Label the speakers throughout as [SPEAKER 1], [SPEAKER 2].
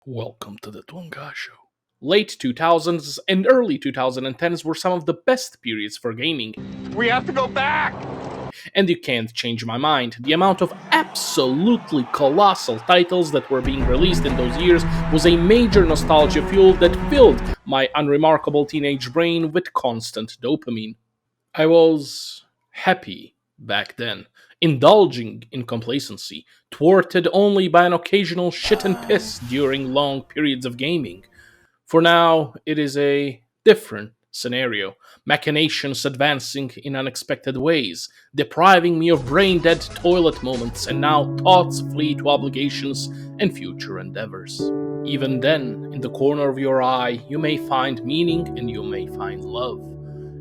[SPEAKER 1] Welcome to the Tuanga Show. Late 2000s and early 2010s were some of the best periods for gaming,
[SPEAKER 2] We have to go back!
[SPEAKER 1] and you can't change my mind. The amount of absolutely colossal titles that were being released in those years was a major nostalgia fuel that filled my unremarkable teenage brain with constant dopamine. I was happy back then, indulging in complacency, thwarted only by an occasional shit and piss during long periods of gaming. For now, it is a different scenario. Machinations advancing in unexpected ways, depriving me of brain dead toilet moments, and now thoughts flee to obligations and future endeavors. Even then, in the corner of your eye, you may find meaning and you may find love.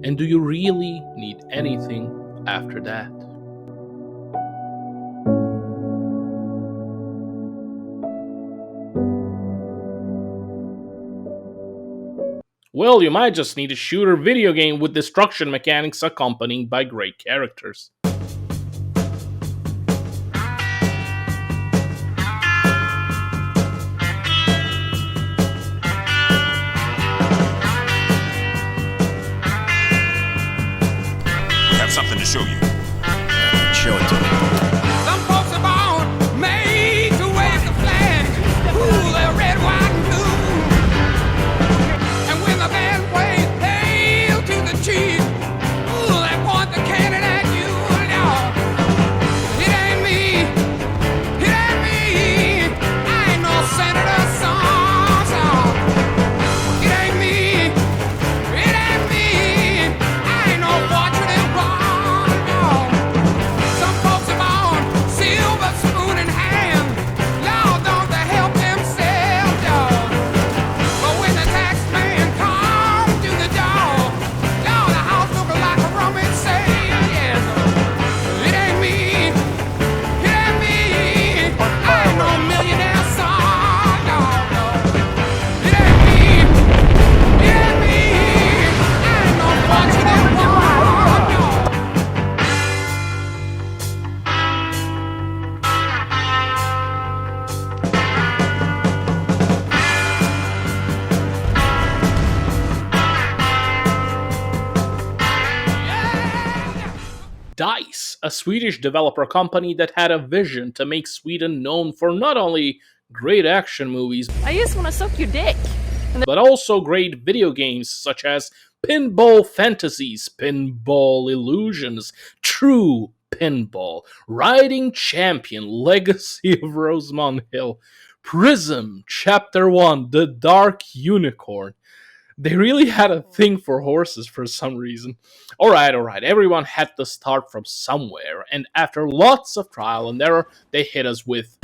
[SPEAKER 1] And do you really need anything after that? Well, you might just need a shooter video game with destruction mechanics accompanied by great characters.
[SPEAKER 2] We have something to show you.
[SPEAKER 3] Show it to me.
[SPEAKER 4] Some folks are born made to wave the flag. Ooh, they're red, white, and blue. And when the band plays "Hail to the Chief," ooh, they point the cannon at you. Lord, it ain't me. It ain't me. I ain't no senator, son. It ain't me. It ain't me. I ain't no fortunate one. No. Some folks are born silver spoon in hand. Lord, don't they help themselves, dog? But when the tax man comes to the door, Lord, the house look like a rummage sale, yes. It ain't me. It ain't me. I ain't no millionaire son, no, no. It ain't me. It ain't me. I ain't no fortunate one, no.
[SPEAKER 1] DICE, a Swedish developer company that had a vision to make Sweden known for not only great action movies,
[SPEAKER 5] I just want to suck your dick.
[SPEAKER 1] but also great video games such as Pinball Fantasies, Pinball Illusions, True Pinball, Riding Champion, Legacy of Rosemont Hill, Prism, Chapter 1, The Dark Unicorn. They really had a thing for horses for some reason. Alright, everyone had to start from somewhere, and after lots of trial and error, they hit us with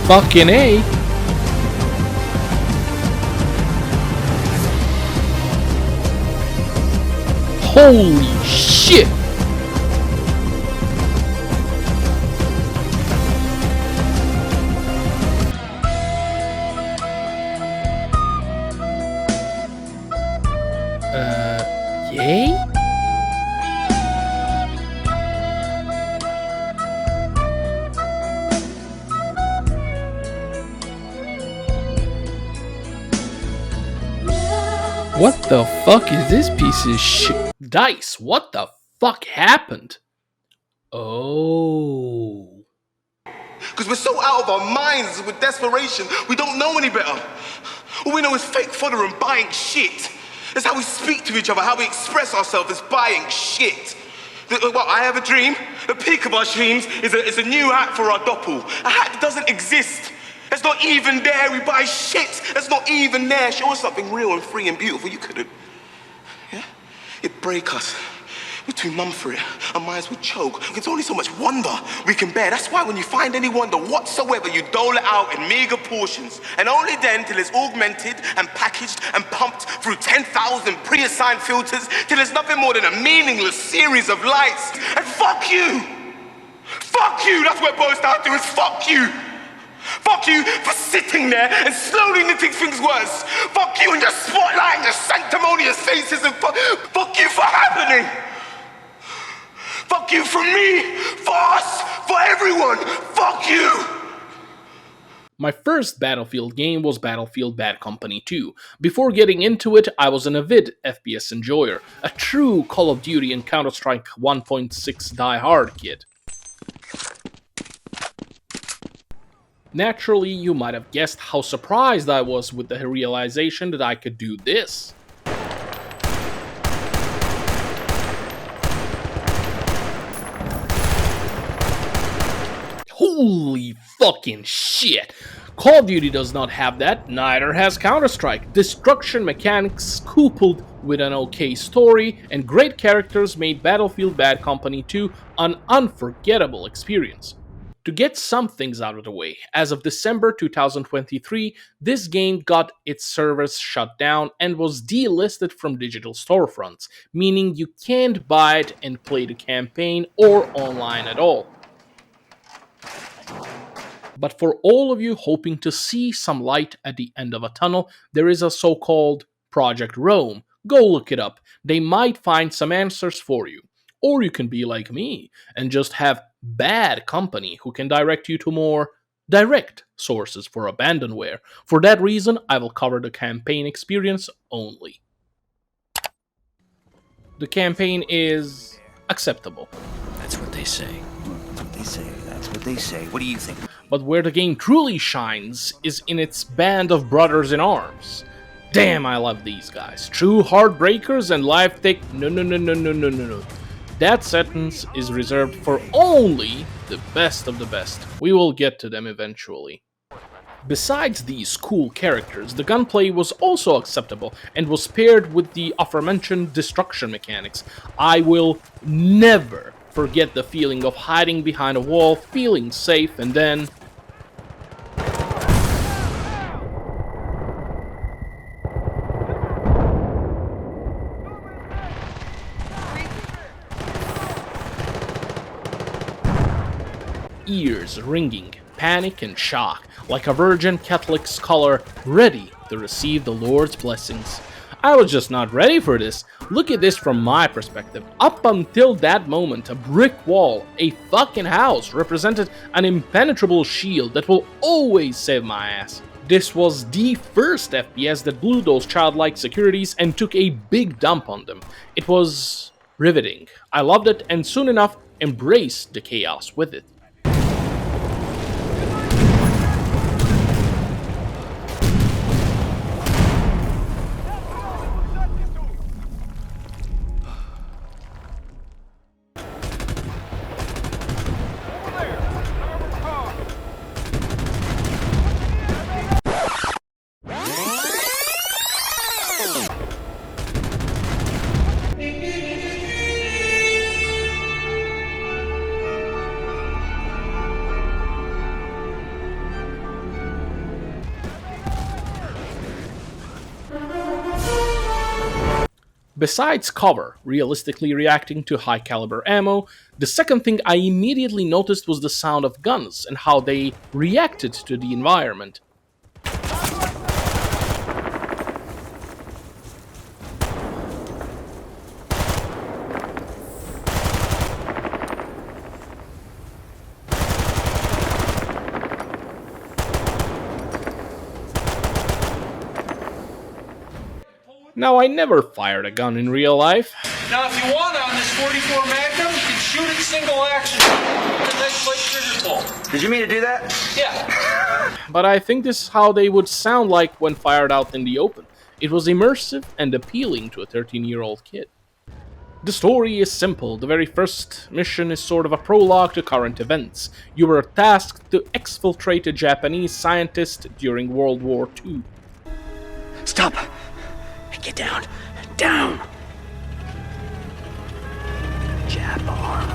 [SPEAKER 1] fucking A. Holy shit! Yay? What the fuck is this piece of shit? DICE, what the fuck happened? Oh.
[SPEAKER 6] Because we're so out of our minds with desperation, we don't know any better. All we know is fake fodder and buying shit. That's how we speak to each other, how we express ourselves is buying shit. What, I have a dream. The peak of our dreams is a new hat for our doppel. A hat that doesn't exist. That's not even there. We buy shit. That's not even there. Show us something real and free and beautiful. You couldn't. Yeah? It'd break us. We're too numb for it. Our minds would choke. There's only so much wonder we can bear. That's why when you find any wonder whatsoever, you dole it out in meager portions. And only then till it's augmented and packaged and pumped through 10,000 pre-assigned filters till it's nothing more than a meaningless series of lights. And fuck you! Fuck you! That's what it boils down to, is fuck you! Fuck you for sitting there and slowly knitting things worse. Fuck you and your spotlight and your sanctimonious faces and fuck you for happening. Fuck you for me, for us, for everyone. Fuck you.
[SPEAKER 1] My first Battlefield game was Battlefield Bad Company 2. Before getting into it, I was an avid FPS enjoyer, a true Call of Duty and Counter-Strike 1.6 die-hard kid. Naturally, you might have guessed how surprised I was with the realization that I could do this. Holy fucking shit! Call of Duty does not have that, neither has Counter-Strike. Destruction mechanics coupled with an okay story and great characters made Battlefield Bad Company 2 an unforgettable experience. To get some things out of the way, as of December 2023, this game got its servers shut down and was delisted from digital storefronts, meaning you can't buy it and play the campaign or online at all. But for all of you hoping to see some light at the end of a tunnel, there is a so-called Project Rome. Go look it up. They might find some answers for you. Or you can be like me and just have bad company who can direct you to more direct sources for abandonware. For that reason, I will cover the campaign experience only. The campaign is acceptable.
[SPEAKER 3] That's what they say. That's what they say. That's what they say. What do you think?
[SPEAKER 1] But where the game truly shines is in its band of brothers in arms. Damn, I love these guys. True heartbreakers and life take... No. That sentence is reserved for only the best of the best. We will get to them eventually. Besides these cool characters, the gunplay was also acceptable and was paired with the aforementioned destruction mechanics. I will never forget the feeling of hiding behind a wall, feeling safe, and then... ears ringing, panic and shock, like a virgin Catholic scholar ready to receive the Lord's blessings. I was just not ready for this. Look at this from my perspective. Up until that moment, a brick wall, a fucking house, represented an impenetrable shield that will always save my ass. This was the first FPS that blew those childlike securities and took a big dump on them. It was riveting. I loved it and soon enough embraced the chaos with it. Besides cover realistically reacting to high caliber ammo, the second thing I immediately noticed was the sound of guns and how they reacted to the environment. Now, I never fired a gun in real life.
[SPEAKER 5] Now, if you want on this 44 Magnum, you can shoot it single action. The next like trigger pull.
[SPEAKER 3] Did you mean to do that?
[SPEAKER 5] Yeah.
[SPEAKER 1] But I think this is how they would sound like when fired out in the open. It was immersive and appealing to a 13-year-old kid. The story is simple. The very first mission is sort of a prologue to current events. You were tasked to exfiltrate a Japanese scientist during World War II.
[SPEAKER 3] Stop! Get down! Down! Jab arm.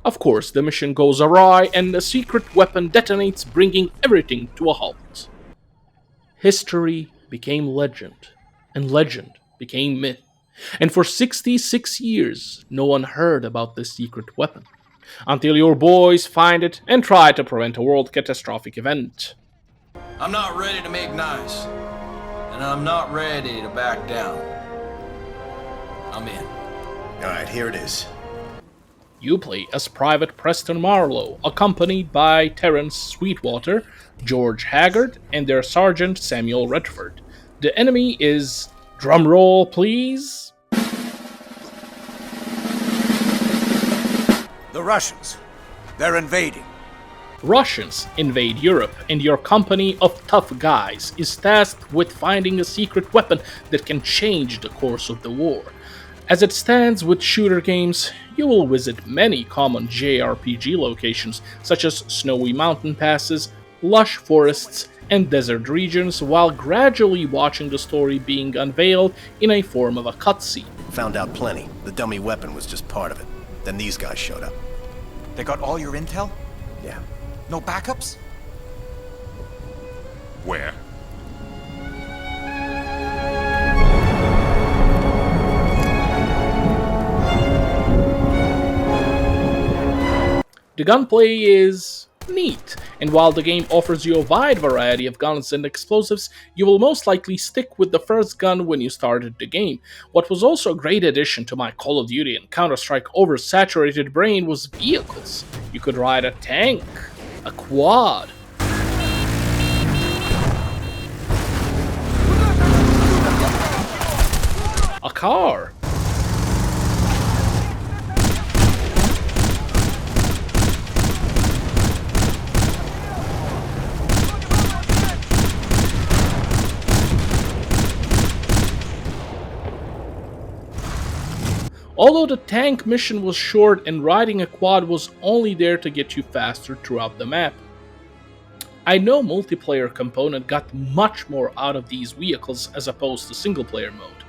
[SPEAKER 1] Of course, the mission goes awry and a secret weapon detonates, bringing everything to a halt. History became legend, and legend became myth. And for 66 years, no one heard about this secret weapon. Until your boys find it and try to prevent a world catastrophic event.
[SPEAKER 7] I'm not ready to make nice. And I'm not ready to back down. I'm in.
[SPEAKER 3] Alright, here it is.
[SPEAKER 1] You play as Private Preston Marlowe, accompanied by Terence Sweetwater, George Haggard, and their Sergeant Samuel Redford. The enemy is, drumroll please,
[SPEAKER 8] The Russians. They're invading.
[SPEAKER 1] Russians invade Europe, and your company of tough guys is tasked with finding a secret weapon that can change the course of the war. As it stands with shooter games, you will visit many common JRPG locations, such as snowy mountain passes, lush forests, and desert regions, while gradually watching the story being unveiled in a form of a cutscene.
[SPEAKER 3] Found out plenty. The dummy weapon was just part of it. Then these guys showed up.
[SPEAKER 8] They got all your intel?
[SPEAKER 3] Yeah.
[SPEAKER 8] No backups?
[SPEAKER 2] Where?
[SPEAKER 1] The gunplay is neat, and while the game offers you a wide variety of guns and explosives, you will most likely stick with the first gun when you started the game. What was also a great addition to my Call of Duty and Counter-Strike oversaturated brain was vehicles. You could ride a tank, a quad, a car, although the tank mission was short and riding a quad was only there to get you faster throughout the map. I know multiplayer component got much more out of these vehicles as opposed to single player mode,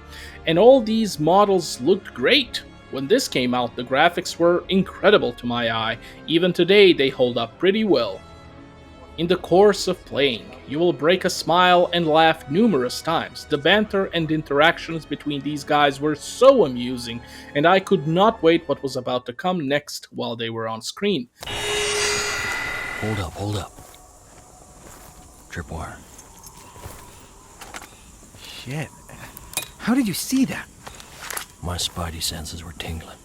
[SPEAKER 1] and all these models looked great. When this came out, the graphics were incredible to my eye. Even today they hold up pretty well. In the course of playing, you will break a smile and laugh numerous times. The banter and interactions between these guys were so amusing, and I could not wait what was about to come next while they were on screen.
[SPEAKER 9] Hold up. Tripwire.
[SPEAKER 8] Shit. How did you see that?
[SPEAKER 9] My spidey senses were tingling.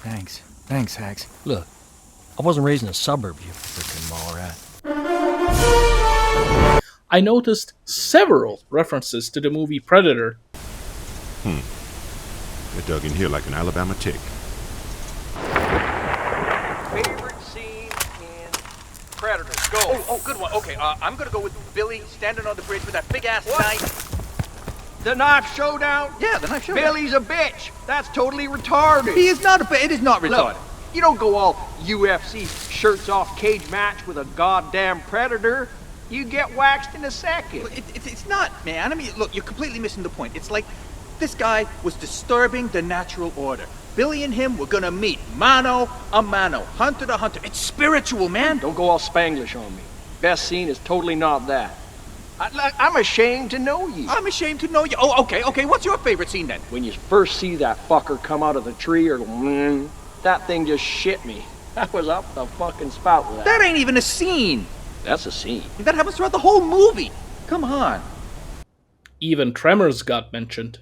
[SPEAKER 8] Thanks, Hags.
[SPEAKER 9] Look, I wasn't raised in a suburb, you frickin' mall rat.
[SPEAKER 1] I noticed several references to the movie Predator.
[SPEAKER 2] They dug in here like an Alabama tick.
[SPEAKER 5] Favorite scene in Predator? Go. Oh, good one. Okay, I'm gonna go with Billy standing on the bridge with that big ass knife. The knife showdown?
[SPEAKER 7] Yeah, the knife showdown.
[SPEAKER 5] Billy's a bitch. That's totally retarded.
[SPEAKER 7] He is not a It is not retarded.
[SPEAKER 5] Look, you don't go all UFC shirts off cage match with a goddamn predator. You get waxed in a second.
[SPEAKER 7] It's not, man. I mean, look, you're completely missing the point. It's like this guy was disturbing the natural order. Billy and him were gonna meet mano a mano, hunter to hunter. It's spiritual, man.
[SPEAKER 5] Don't go all Spanglish on me. Best scene is totally not that. I'm ashamed to know you.
[SPEAKER 7] I'm ashamed to know you. Oh, okay. What's your favorite scene then?
[SPEAKER 5] When you first see that fucker come out of the tree or that thing just shit me. I was up the fucking spout with that.
[SPEAKER 7] That ain't even a scene.
[SPEAKER 5] That's a scene.
[SPEAKER 7] That happens throughout the whole movie. Come on.
[SPEAKER 1] Even Tremors got mentioned.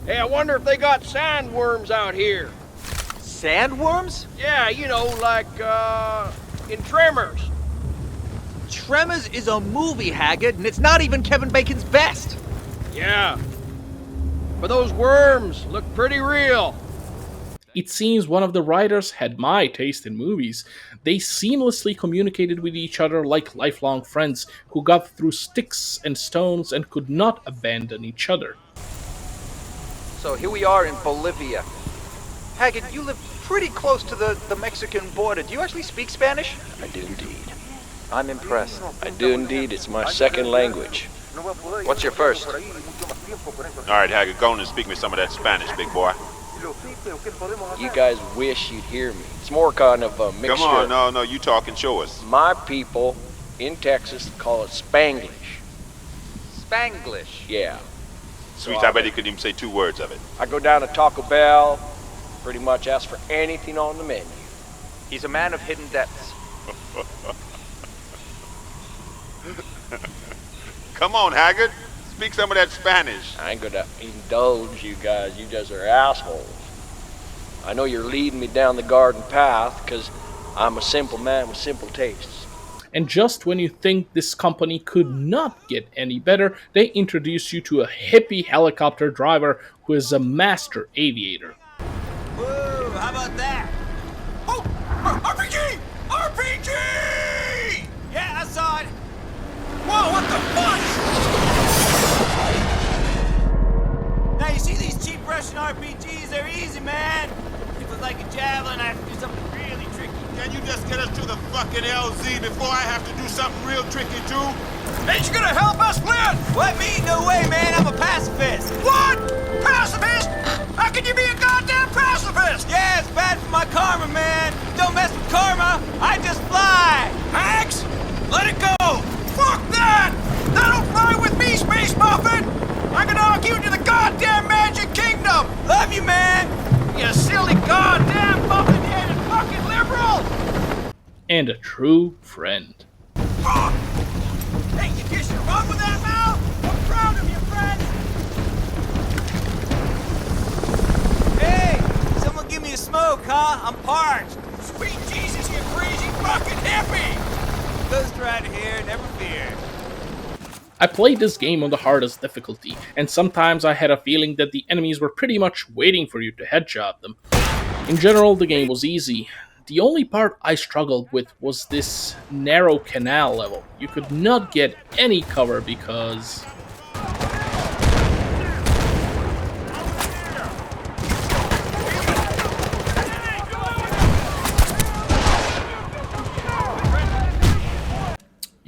[SPEAKER 5] Hey, I wonder if they got sandworms out here.
[SPEAKER 7] Sandworms?
[SPEAKER 5] Yeah, you know, like, in Tremors.
[SPEAKER 7] Tremors is a movie, Haggard, and it's not even Kevin Bacon's best.
[SPEAKER 5] Yeah. But those worms look pretty real.
[SPEAKER 1] It seems one of the writers had my taste in movies. They seamlessly communicated with each other like lifelong friends who got through sticks and stones and could not abandon each other.
[SPEAKER 10] So here we are in Bolivia. Haggard, you live pretty close to the Mexican border. Do you actually speak Spanish?
[SPEAKER 5] I do indeed.
[SPEAKER 10] I'm impressed.
[SPEAKER 5] I do indeed. It's my second language.
[SPEAKER 10] What's your first?
[SPEAKER 2] All right, Haggard, go on and speak me some of that Spanish, big boy.
[SPEAKER 5] You guys wish you'd hear me. It's more kind of a mixture.
[SPEAKER 2] Come on, no, you talk and show us.
[SPEAKER 5] My people in Texas call it Spanglish.
[SPEAKER 10] Spanglish.
[SPEAKER 11] Yeah.
[SPEAKER 2] Sweet, I bet he couldn't even say 2 words of it.
[SPEAKER 11] I go down to Taco Bell, pretty much ask for anything on the menu.
[SPEAKER 10] He's a man of hidden depths.
[SPEAKER 2] Come on, Haggard. Speak some of that Spanish.
[SPEAKER 11] I ain't gonna indulge you guys, you guys are assholes. I know you're leading me down the garden path, because I'm a simple man with simple tastes.
[SPEAKER 1] And just when you think this company could not get any better, they introduce you to a hippie helicopter driver who is a master aviator.
[SPEAKER 4] Whoa, how about that? Oh, RPG! RPG! Yeah, I saw it. Whoa, what the fuck? Now you see these cheap Russian RPGs, they're easy, man. If it's like a javelin, I have to do something really tricky.
[SPEAKER 6] Can you just get us to the fucking LZ before I have to do something real tricky too?
[SPEAKER 4] Ain't you gonna help us, Flint? What, me? No way, man. I'm a pacifist. What? Pacifist? How can you be a goddamn pacifist? Yeah, it's bad for my karma, man. Don't mess with karma. I just fly. Hags? Let it go. Fuck that! That'll fly with me, Space Muffin! I'm gonna argue to the goddamn Magic Kingdom! Love you, man! You silly goddamn muffin-headed fucking liberal!
[SPEAKER 1] And a true friend.
[SPEAKER 4] Fuck! Hey, you kiss your butt with that mouth? I'm proud of you, friend! Hey! Someone give me a smoke, huh? I'm parched! Sweet Jesus, you crazy fucking hippie! Ghost Rider here, never fear.
[SPEAKER 1] I played this game on the hardest difficulty, and sometimes I had a feeling that the enemies were pretty much waiting for you to headshot them. In general, the game was easy. The only part I struggled with was this narrow canal level. You could not get any cover because...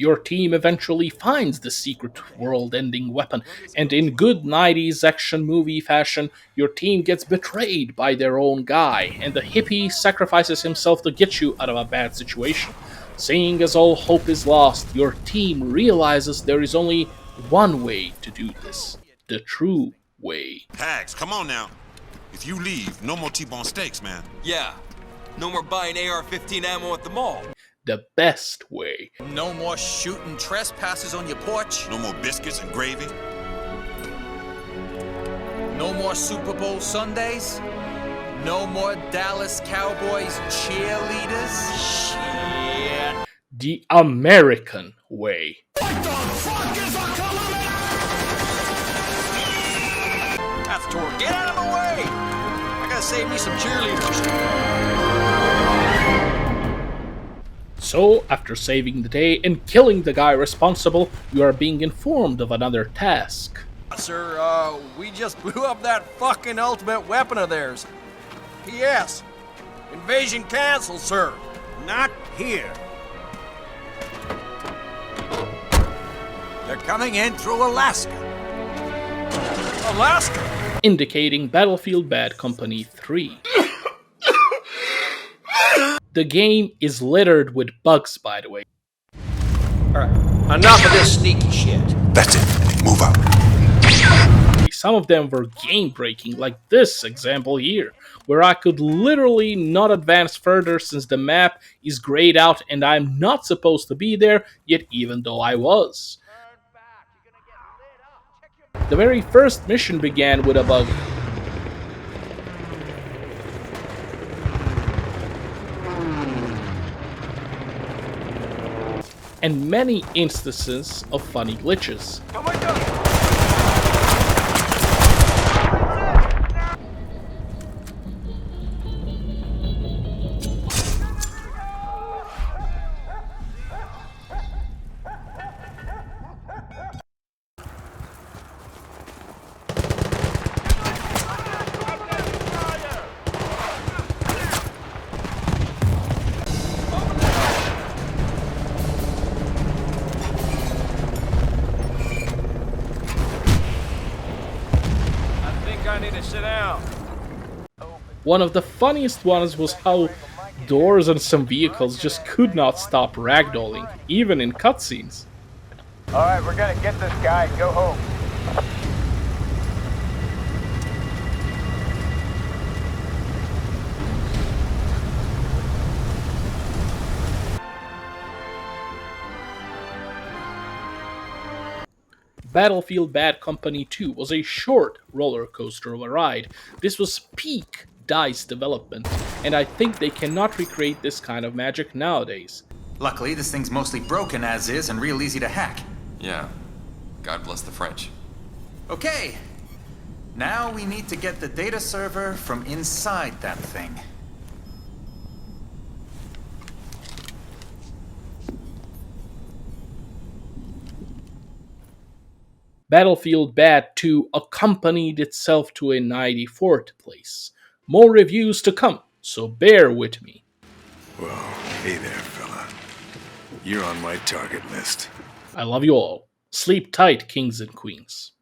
[SPEAKER 1] Your team eventually finds the secret world-ending weapon, and in good 90s action movie fashion, your team gets betrayed by their own guy, and the hippie sacrifices himself to get you out of a bad situation. Seeing as all hope is lost, your team realizes there is only one way to do this. The true way.
[SPEAKER 12] Hags, come on now. If you leave, no more T-bone steaks, man.
[SPEAKER 13] Yeah. No more buying AR-15 ammo at the mall.
[SPEAKER 1] The best way.
[SPEAKER 8] No more shooting trespassers on your porch.
[SPEAKER 12] No more biscuits and gravy.
[SPEAKER 8] No more Super Bowl Sundays. No more Dallas Cowboys cheerleaders.
[SPEAKER 13] Shit.
[SPEAKER 1] The American way.
[SPEAKER 4] What the fuck is a kilometer?
[SPEAKER 13] That's Tor. Get out of the way! I gotta save me some cheerleaders.
[SPEAKER 1] So, after saving the day and killing the guy responsible, you are being informed of another task.
[SPEAKER 13] Sir, we just blew up that fucking ultimate weapon of theirs. P.S. Invasion canceled, sir.
[SPEAKER 4] Not here. They're coming in through Alaska.
[SPEAKER 13] Alaska?
[SPEAKER 1] Indicating Battlefield Bad Company 3. The game is littered with bugs, by the way.
[SPEAKER 11] Alright, enough of this sneaky shit.
[SPEAKER 12] That's it. Move up.
[SPEAKER 1] Some of them were game-breaking, like this example here, where I could literally not advance further since the map is grayed out and I'm not supposed to be there, yet even though I was. The very first mission began with a bug. And many instances of funny glitches.
[SPEAKER 13] I need to sit down.
[SPEAKER 1] One of the funniest ones was how doors on some vehicles just could not stop ragdolling, even in cutscenes.
[SPEAKER 5] Alright, we're gonna get this guy and go home.
[SPEAKER 1] Battlefield Bad Company 2 was a short roller coaster of a ride. This was peak DICE development, and I think they cannot recreate this kind of magic nowadays.
[SPEAKER 14] Luckily, this thing's mostly broken as is and real easy to hack.
[SPEAKER 15] Yeah. God bless the French.
[SPEAKER 14] Okay. Now we need to get the data server from inside that thing.
[SPEAKER 1] Battlefield Bad 2 accompanied itself to a 94th place. More reviews to come, so bear with me.
[SPEAKER 16] Well, hey there, fella. You're on my target list.
[SPEAKER 1] I love you all. Sleep tight, kings and queens.